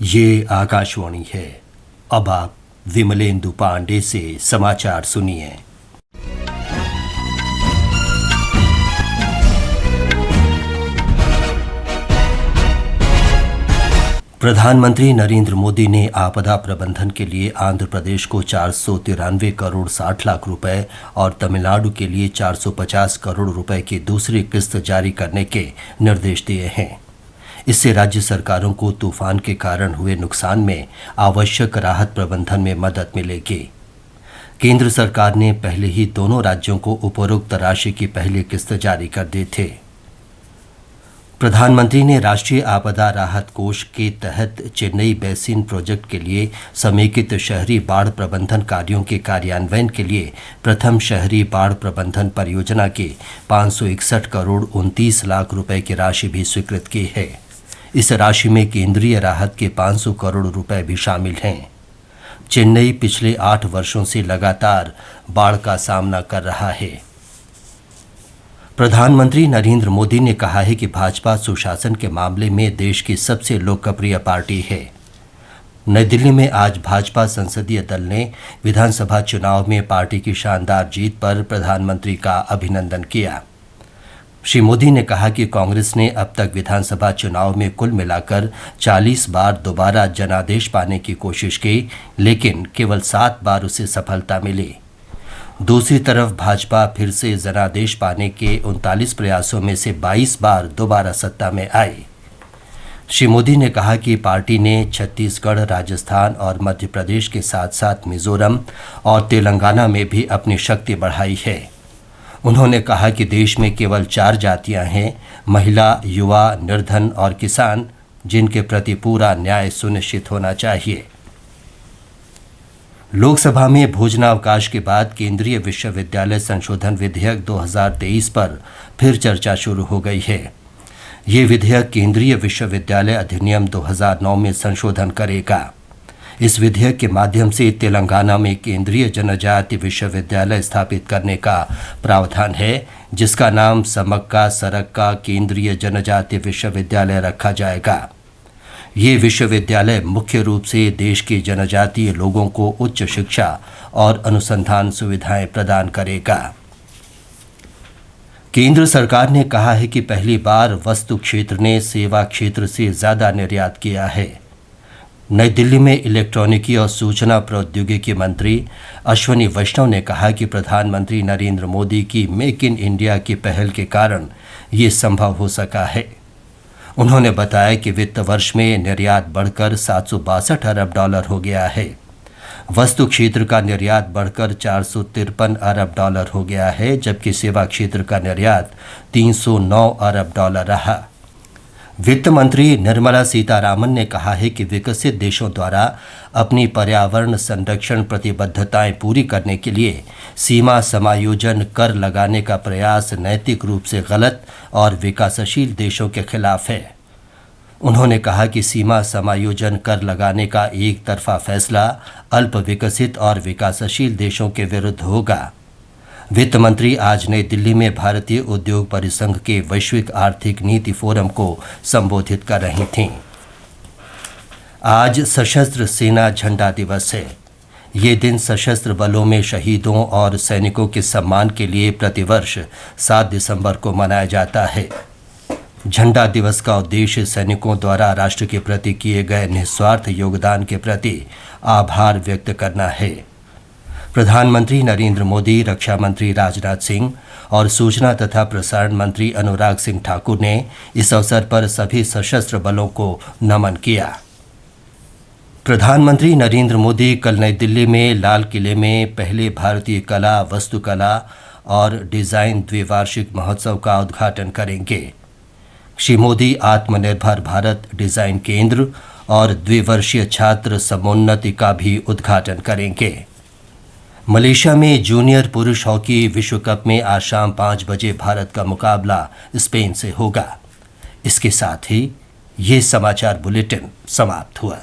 ये आकाशवाणी है। अब आप विमलेंदु पांडे से समाचार सुनिए। प्रधानमंत्री नरेंद्र मोदी ने आपदा प्रबंधन के लिए आंध्र प्रदेश को 493 करोड़ 60 लाख रुपए और तमिलनाडु के लिए 450 करोड़ रुपए की दूसरी किस्त जारी करने के निर्देश दिए हैं। इससे राज्य सरकारों को तूफान के कारण हुए नुकसान में आवश्यक राहत प्रबंधन में मदद मिलेगी। केंद्र सरकार ने पहले ही दोनों राज्यों को उपरोक्त राशि की पहली किस्त जारी कर दी थी। प्रधानमंत्री ने राष्ट्रीय आपदा राहत कोष के तहत चेन्नई बेसिन प्रोजेक्ट के लिए समेकित शहरी बाढ़ प्रबंधन कार्यों के कार्यान्वयन के लिए प्रथम शहरी बाढ़ प्रबंधन परियोजना की 561 करोड़ 29 लाख रुपए की राशि भी स्वीकृत की है। इस राशि में केंद्रीय राहत के 500 करोड़ रुपए भी शामिल हैं। चेन्नई पिछले 8 वर्षों से लगातार बाढ़ का सामना कर रहा है। प्रधानमंत्री नरेंद्र मोदी ने कहा है कि भाजपा सुशासन के मामले में देश की सबसे लोकप्रिय पार्टी है। नई दिल्ली में आज भाजपा संसदीय दल ने विधानसभा चुनाव में पार्टी की शानदार जीत पर प्रधानमंत्री का अभिनंदन किया। श्री मोदी ने कहा कि कांग्रेस ने अब तक विधानसभा चुनाव में कुल मिलाकर 40 बार दोबारा जनादेश पाने की कोशिश की, लेकिन केवल 7 बार उसे सफलता मिली। दूसरी तरफ भाजपा फिर से जनादेश पाने के 39 प्रयासों में से 22 बार दोबारा सत्ता में आई। श्री मोदी ने कहा कि पार्टी ने छत्तीसगढ़, राजस्थान और मध्य प्रदेश के साथ साथ मिजोरम और तेलंगाना में भी अपनी शक्ति बढ़ाई है। उन्होंने कहा कि देश में केवल 4 जातियां हैं: महिला, युवा, निर्धन और किसान, जिनके प्रति पूरा न्याय सुनिश्चित होना चाहिए। लोकसभा में भोजनावकाश के बाद केंद्रीय विश्वविद्यालय संशोधन विधेयक 2023 पर फिर चर्चा शुरू हो गई है। ये विधेयक केंद्रीय विश्वविद्यालय अधिनियम 2009 में संशोधन करेगा। इस विधेयक के माध्यम से तेलंगाना में केंद्रीय जनजाति विश्वविद्यालय स्थापित करने का प्रावधान है, जिसका नाम समक्का सरक्का केंद्रीय जनजाति विश्वविद्यालय रखा जाएगा। ये विश्वविद्यालय मुख्य रूप से देश के जनजातीय लोगों को उच्च शिक्षा और अनुसंधान सुविधाएं प्रदान करेगा। केंद्र सरकार ने कहा है कि पहली बार वस्तु क्षेत्र ने सेवा क्षेत्र से ज़्यादा निर्यात किया है। नई दिल्ली में इलेक्ट्रॉनिकी और सूचना प्रौद्योगिकी मंत्री अश्विनी वैष्णव ने कहा कि प्रधानमंत्री नरेंद्र मोदी की मेक इन इंडिया की पहल के कारण ये संभव हो सका है। उन्होंने बताया कि वित्त वर्ष में निर्यात बढ़कर 762 अरब डॉलर हो गया है। वस्तु क्षेत्र का निर्यात बढ़कर 453 अरब डॉलर हो गया है, जबकि सेवा क्षेत्र का निर्यात 309 अरब डॉलर रहा। वित्त मंत्री निर्मला सीतारामन ने कहा है कि विकसित देशों द्वारा अपनी पर्यावरण संरक्षण प्रतिबद्धताएं पूरी करने के लिए सीमा समायोजन कर लगाने का प्रयास नैतिक रूप से गलत और विकासशील देशों के खिलाफ है। उन्होंने कहा कि सीमा समायोजन कर लगाने का एक तरफा फैसला अल्प विकसित और विकासशील देशों के विरुद्ध होगा। वित्त मंत्री आज नई दिल्ली में भारतीय उद्योग परिसंघ के वैश्विक आर्थिक नीति फोरम को संबोधित कर रही थीं। आज सशस्त्र सेना झंडा दिवस है। ये दिन सशस्त्र बलों में शहीदों और सैनिकों के सम्मान के लिए प्रतिवर्ष 7 दिसंबर को मनाया जाता है। झंडा दिवस का उद्देश्य सैनिकों द्वारा राष्ट्र के प्रति किए गए निस्वार्थ योगदान के प्रति आभार व्यक्त करना है। प्रधानमंत्री नरेंद्र मोदी, रक्षा मंत्री राजनाथ सिंह और सूचना तथा प्रसारण मंत्री अनुराग सिंह ठाकुर ने इस अवसर पर सभी सशस्त्र बलों को नमन किया। प्रधानमंत्री नरेंद्र मोदी कल नई दिल्ली में लाल किले में पहले भारतीय कला, वास्तुकला और डिज़ाइन द्विवार्षिक महोत्सव का उद्घाटन करेंगे। श्री मोदी आत्मनिर्भर भारत डिज़ाइन केंद्र और द्विवर्षीय छात्र समोन्नति का भी उद्घाटन करेंगे। मलेशिया में जूनियर पुरुष हॉकी विश्व कप में आज शाम 5 बजे भारत का मुकाबला स्पेन से होगा। इसके साथ ही ये समाचार बुलेटिन समाप्त हुआ।